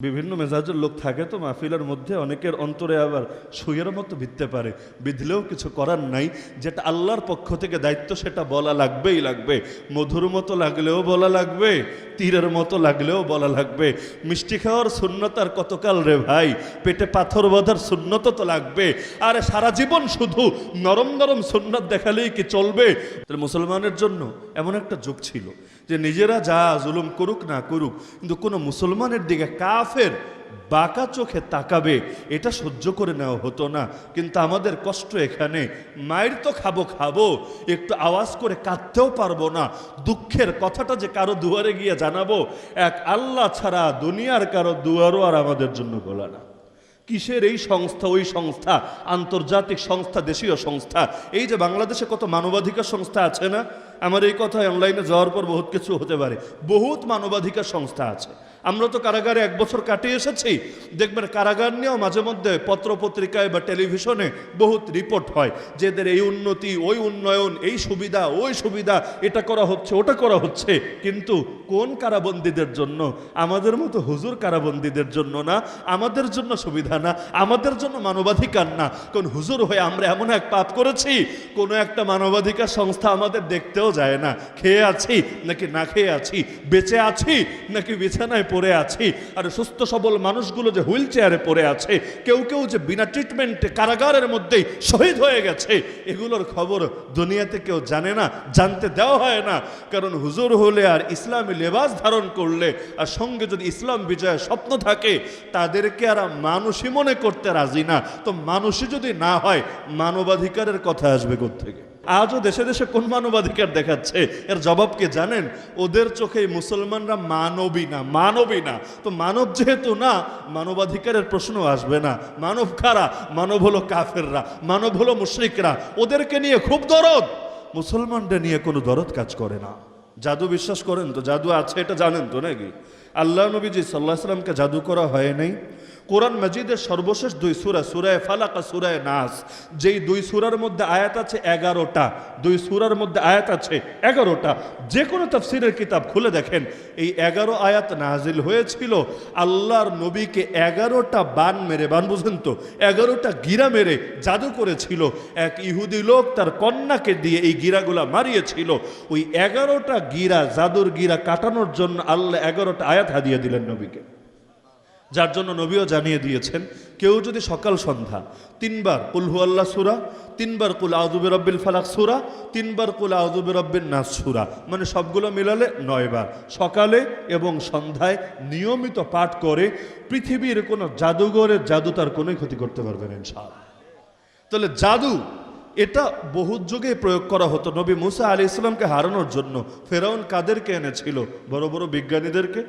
বিভিন্ন মেজাজের লোক থাকে তো মাহফিলের মধ্যে অনেকের অন্তরে আবার সুইয়ের মতো বিধতে পারে, বিধলেও কিছু করার নাই। যেটা আল্লাহর পক্ষ থেকে দায়িত্ব সেটা বলা লাগবেই লাগবে। মধুর মতো লাগলেও বলা লাগবে, তীরের মতো লাগলেও বলা লাগবে। মিষ্টি খাওয়ার সুন্নত আর কতকাল রে ভাই, পেটে পাথর বাঁধার সুন্নত তো লাগবে। আর সারা জীবন শুধু নরম নরম সুন্নত দেখালেই কি চলবে? মুসলমানের জন্য এমন একটা যুগ ছিল যে নিজেরা যা জুলুম করুক না করুক, কিন্তু কোনো মুসলমানের দিকে কাফের বাঁকা চোখে তাকাবে এটা সহ্য করে নেওয়া হতো না। কিন্তু আমাদের কষ্ট এখানে, মায়ের তো খাবো খাবো, একটু আওয়াজ করে কাঁদতেও পারবো না। দুঃখের কথাটা যে কারো দুয়ারে গিয়ে জানাবো, এক আল্লাহ ছাড়া দুনিয়ার কারো দুয়ারও আর আমাদের জন্য খোলা না। কিসের এই সংস্থা ওই সংস্থা, আন্তর্জাতিক সংস্থা, দেশীয় সংস্থা। এই যে বাংলাদেশে কত মানবাধিকার সংস্থা আছে না, আমার এই কথা অনলাইনে যাওয়ার পর বহুত কিছু হতে পারে। বহুত মানবাধিকার সংস্থা আছে। আমরা তো কারাগারে 1 বছর কাটিয়ে এসেছি। দেখবেন কারাগার নিয়েও মাঝে মধ্যে পত্র পত্রিকায় বা টেলিভিশনে বহুত রিপোর্ট হয় যে এদের এই উন্নতি, ওই উন্নয়ন, এই সুবিধা, ওই সুবিধা, এটা করা হচ্ছে, ওটা করা হচ্ছে। কিন্তু কোন কারাবন্দীদের জন্য? আমাদের মতো হুজুর কারাবন্দীদের জন্য না, আমাদের জন্য সুবিধা না, আমাদের জন্য মানবাধিকার না। কোন হুজুর হয়ে আমরা এমন এক পাপ করেছি, কোনো একটা মানবাধিকার সংস্থা আমাদের দেখতেও যায় না। খেয়ে আছি নাকি না খেয়ে আছি, বেঁচে আছি নাকি বিছানায় পড়ে আছি। আর সুস্থ সবল মানুষগুলো যে হুইল চেয়ারে পড়ে আছে, কেউ কেউ যে বিনা ট্রিটমেন্টে কারাগারের মধ্যেই শহীদ হয়ে গেছে, এগুলোর খবর দুনিয়াতে কেউ জানে না, জানতে দেওয়া হয় না। কারণ হুজুর হলে আর ইসলামী লেবাস ধারণ করলে আর সঙ্গে যদি ইসলাম বিজয়ের স্বপ্ন থাকে, তাদেরকে আর মানুষই মনে করতে রাজি না। তো মানুষই যদি না হয়, মানবাধিকারের কথা আসবে কোত্থেকে? আজও দেশে দেশে কোন মানবাধিকার দেখাচ্ছে? এর জবাব কি জানেন? ওদের চোখে মুসলমানরা মানবী না, মানবী না। তো মানব যেহেতু না, মানবাধিকারের প্রশ্ন আসবে না। মানব কারা? মানব হলো কাফেররা, মানব হলো মুশরিকরা। ওদেরকে নিয়ে খুব দরদ, মুসলমানদের নিয়ে কোনো দরদ কাজ করে না। জাদু বিশ্বাস করেন তো? জাদু আছে এটা জানেন তো নাকি? আল্লাহ নবীজি সাল্লাল্লাহু আলাইহি সাল্লামকে জাদু করা হয় নাই। কোরআন মাজিদের সর্বশেষ 2 সূরা, সূরায়ে ফালাক আর সূরায়ে নাস, যেই 2 সূরার মধ্যে আয়াত আছে 11টা, 2 সূরার মধ্যে আয়াত আছে 11টা। যে কোনো তাফসীরের কিতাব খুলে দেখেন, এই 11 আয়াত নাজিল হয়েছিল আল্লাহর নবীকে 11টা বান মেরে, বান বুঝেন তো, 11টা গিরা মেরে জাদু করেছিল। এক ইহুদি লোক তার কন্যাকে দিয়ে এই গিরাগুলা মারিয়েছিল। ওই 11টা গিরা, জাদুর গিরা কাটানোর জন্য আল্লাহ 11টা আয়াত হাদিয়া দিলেন নবীকে। যার জন্য নবীও জানিয়ে দিয়েছেন, কেউ যদি সকাল সন্ধ্যা 3 বার কুল হুয়াল্লাহ সূরা, 3 বার কুল আউযু বিরাব্বিল ফালাক সূরা, 3 বার কুল আউযু বিরাব্বিন নাস সূরা, মানে সবগুলো মিলালে 9 বার সকালে এবং সন্ধ্যায় নিয়মিত পাঠ করে, পৃথিবীর কোনো জাদুঘরের জাদু তার কোনোই ক্ষতি করতে পারবে না ইনশাআল্লাহ। তাহলে জাদু এটা বহু যুগে প্রয়োগ করা হতো। নবী মুসা আলাইহিস সালামকে হারানোর জন্য ফেরাউন কাদেরকে এনেছিল? বড় বড় বিজ্ঞানীদেরকে,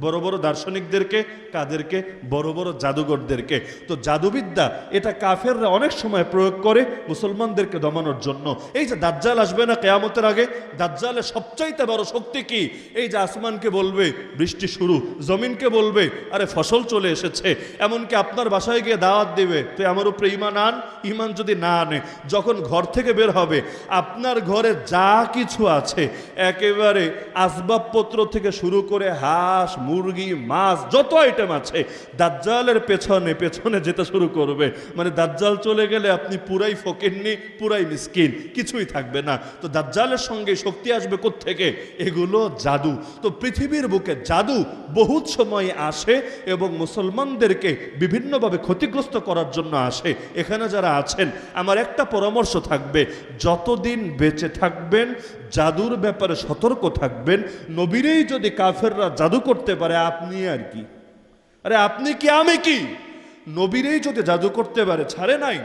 বড় বড় দার্শনিকদেরকে। কাদেরকে? বড় বড় জাদুঘরদেরকে। তো জাদুবিদ্যা এটা কাফেররা অনেক সময় প্রয়োগ করে মুসলমানদেরকে দমানোর জন্য। এই যে দাজ্জাল আসবে না কিয়ামতের আগে, দাজ্জালের সবচাইতে বড় শক্তি কি? এই যে আসমানকে বলবে বৃষ্টি শুরু, জমিনকে বলবে আরে ফসল চলে এসেছে, এমনকি আপনার বাসায় গিয়ে দাওয়াত দিবে, তুই আমার উপরে ঈমান আন। ঈমান যদি না আনে, যখন ঘর থেকে বের হবে, আপনার ঘরে যা কিছু আছে একেবারে আসবাবপত্র থেকে শুরু করে হাঁস, মুরগি, মাছ, যত আইটেম আছে, দাজ্জালের পেছনে পেছনে যেতে শুরু করবে। মানে দাজ্জাল চলে গেলে আপনি পুরাই ফকিরনি, পুরাই মিসকিন, কিছুই থাকবে না। তো দাজ্জালের সঙ্গে শক্তি আসবে কোত্থেকে? এগুলো জাদু। তো পৃথিবীর বুকে জাদু বহুত সময় আসে এবং মুসলমানদেরকে বিভিন্নভাবে ক্ষতিগ্রস্ত করার জন্য আসে। এখানে যারা আছেন, আমার একটা পরামর্শ থাকবে, যতদিন বেঁচে থাকবেন জাদুর ব্যাপারে সতর্ক থাকবেন। নবীরেই যদি কাফেররা জাদু করতে পারে, আপনি আর কি? আরে আপনি কি, আমি কি? নবীরেই যদি জাদু করতে পারে, ছাড়ে নাই,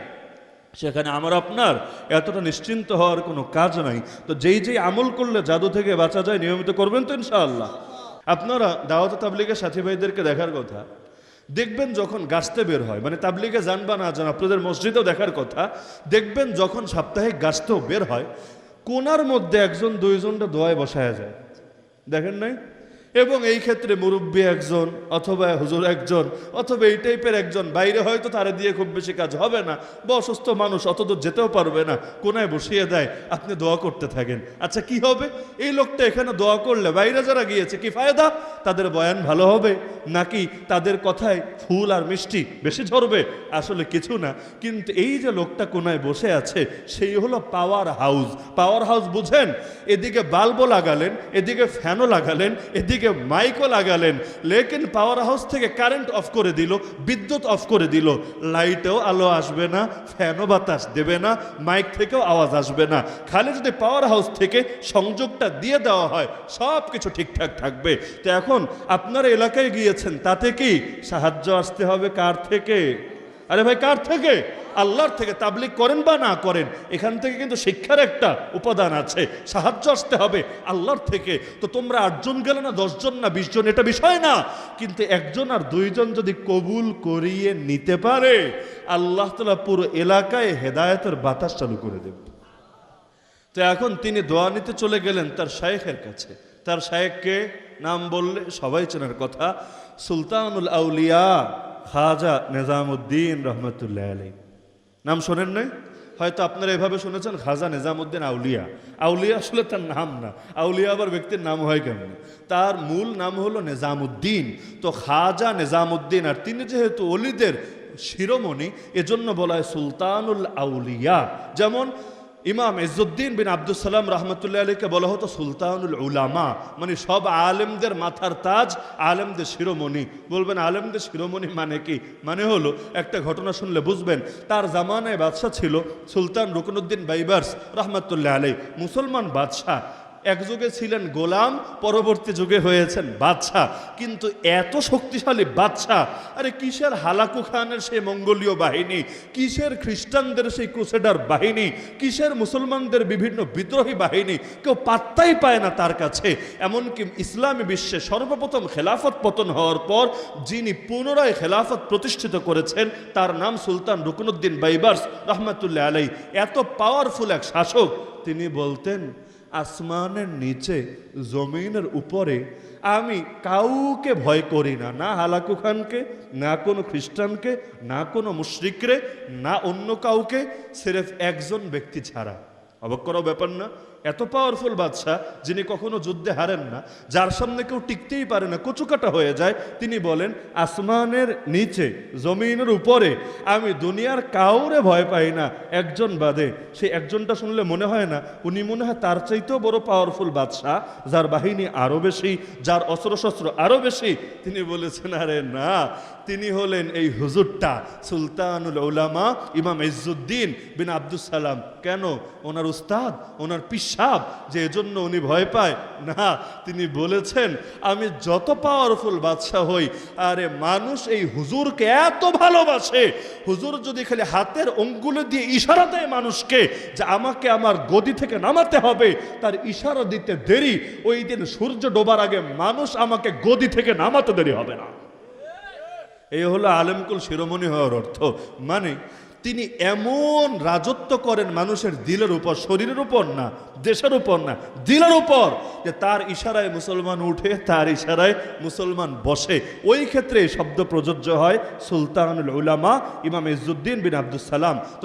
সেখানে আমার আপনার এতটা নিশ্চিন্ত হওয়ার কোনো কাজ নাই। তো যেই যেই আমল করলে জাদু থেকে বাঁচা যায়, নিয়মিত করবেন তো ইনশাআল্লাহ। আপনারা দাওয়াত তাবলীগের সাথী ভাইদেরকে দেখার কথা, দেখবেন যখন গাছতে বের হয়, মানে তাবলীগে যান বা না যান, আপনাদের মসজিদেও দেখার কথা, দেখবেন যখন সাপ্তাহিক গাছতেও বের হয়, কোনার মধ্যে 1-2জনটা দোয়ায় বসায়া যায়, দেখেন নাই? এবং এই ক্ষেত্রে মুরব্বী একজন অথবা হুজুর একজন অথবা এই টাইপের একজন, বাইরে হয়তো তারে দিয়ে খুব বেশি কাজ হবে না, বা অসুস্থ মানুষ অতদূর যেতেও পারবে না, কোনায় বসিয়ে দেয়, আপনি দোয়া করতে থাকেন। আচ্ছা কি হবে? এই লোকটা এখানে দোয়া করলে বাইরে যারা গিয়েছে কি ফায়দা? তাদের বয়ান ভালো হবে নাকি তাদের কথায় ফুল আর মিষ্টি বেশি ঝরবে? আসলে কিছু না। কিন্তু এই যে লোকটা কোনায় বসে আছে সেই হলো পাওয়ার হাউস। পাওয়ার হাউস বুঝেন? এদিকে বাল্বও লাগালেন, এদিকে ফ্যানও লাগালেন, এদিকে মাইকও লাগালেন, লেকিন পাওয়ার হাউস থেকে কারেন্ট অফ করে দিল, বিদ্যুৎ অফ করে দিল, লাইটেও আলো আসবে না, ফ্যানও বাতাস দেবে না, মাইক থেকেও আওয়াজ আসবে না। খালি যদি পাওয়ার হাউস থেকে সংযোগটা দিয়ে দেওয়া হয় সব কিছু ঠিকঠাক থাকবে। তো এখন আপনারা এলাকায় গিয়েছেন, তাতে কি সাহায্য আসতে হবে কার থেকে? আরে ভাই কার থেকে? আল্লাহর থেকে। তাবলীগ করেন বা না করেন, এখান থেকে কিন্তু শিক্ষার একটা উপাদান আছে, সাহায্য আসতে হবে আল্লাহর থেকে। তো তোমরা 8 জন গেলে না 10 জন না 20 জন, এটা বিষয় না, কিন্তু 1 জন আর 2 জন যদি কবুল করিয়ে নিতে পারে, আল্লাহ তাআলা পুরো এলাকায় হেদায়েতের বাতাস চালু করে দেবে। তো এখন তিনি দোয়া নিতে চলে গেলেন তার শায়েখের কাছে। তার শায়েখকে নাম বললে সবাই চেনার কথা, সুলতানুল আউলিয়া খাজা নিজামুদ্দিন রহমতুল্লাহ আলাইহি। নাম শোনেন নাই? হয়তো আপনারা এভাবে শুনেছেন খাজা নিজামুদ্দিন আউলিয়া। আউলিয়া আসলে তার নাম না, আউলিয়া আবার ব্যক্তির নাম হয় কেমন? তার মূল নাম হলো নিজামুদ্দিন। তো খাজা নিজামুদ্দিন, আর তিনি যেহেতু ওলিদের শিরোমণি, এজন্য বলা হয় সুলতানুল আউলিয়া। যেমন ইমাম ইজ্জুদ্দিন বিন আব্দুস সালাম রহমতুল্লাহ আলাইহিকে বলা হতো সুলতানুল উলামা, মানে সব আলেমদের মাথার তাজ, আলেমদের শিরোমণি। বলবেন আলেমদের শিরোমণি মানে কি? মানে হলো, একটা ঘটনা শুনলে বুঝবেন। তার জামানায় বাদশাহ ছিল সুলতান রুকনুদ্দিন বাইবার্স রহমতুল্লাহ আলাইহি, মুসলমান বাদশাহ। এক যুগে ছিলেন গোলাম, পরবর্তী যুগে হয়েছেন বাদশাহ। কিন্তু এত শক্তিশালী বাদশাহ, আরে কিসের হালাকু খানের সেই মঙ্গোলীয় বাহিনী, কিসের খ্রিস্টানদের সেই ক্রুসেডার বাহিনী, কিসের মুসলমানদের বিভিন্ন বিদ্রোহী বাহিনী, কেউ পাত্তাই পায় না তার কাছে। এমনকি ইসলামী বিশ্বে সর্বপ্রথম খেলাফত পতন হওয়ার পর যিনি পুনরায় খেলাফত প্রতিষ্ঠিত করেছেন তার নাম সুলতান রুকনুদ্দিন বাইবার্স রহমতুল্লাহ আলাইহি। এত পাওয়ারফুল এক শাসক, তিনি বলতেন আসমানের নিচে জমিনের উপরে আমি কাউকে ভয় করি না, না হালাকু খানকে, না কোনো খ্রিস্টানকে, না কোনো মুশরিকরে, না অন্য কাউকে, সিরেফ একজন ব্যক্তি ছাড়া। অবাক করার ব্যাপার না? এত পাওয়ারফুল বাদশাহ, যিনি কখনো যুদ্ধে হারেন না, যার সামনে কেউ টিকতেই পারে না, কচুকাটা হয়ে যায়, তিনি বলেন আসমানের নিচে জমিনের উপরে আমি দুনিয়ার কাউরে ভয় পাই না, একজন বাদে। সেই একজনটা শুনলে মনে হয় না উনি মনে হয় তার চাইতেও বড় পাওয়ারফুল বাদশাহ, যার বাহিনী আরো বেশি, যার অস্ত্রশস্ত্র আরো বেশি। তিনি বলেছেন আরে না, তিনি হলেন এই হুজুরটা সুলতানুল উলামা ইমাম ইজ্জুদ্দিন বিন আব্দুস সালাম। কেন? ওনার উস্তাদ, ওনার পিসাব, যে এজন্য উনি ভয় পায় না। তিনি বলেছেন আমি যত পাওয়ারফুল বাদশাহ হই, আরে মানুষ এই হুজুরকে এত ভালোবাসে, হুজুর যদি খালি হাতের আঙ্গুলে দিয়ে ইশারা দেয় মানুষকে যে আমাকে আমার গদি থেকে নামাতে হবে, তার ইশারা দিতে দেরি, ওই দিন সূর্য ডোবার আগে মানুষ আমাকে গদি থেকে নামাতে দেরি হবে না। এই হলো আলেমকুল শিরোমণি হওয়ার অর্থ। মানে তিনি এমন রাজত্ব করেন মানুষের দিলের উপর, শরীরের উপর না, দেশের উপর না, দিলের উপর, যে তার ইশারায় মুসলমান উঠে, তার ইশারায় মুসলমান বসে। ওই ক্ষেত্রে শব্দ প্রযোজ্য হয় সুলতানুল উলামা ইমাম ইজ্জুদ্দিন বিন আব্দুস সালাম।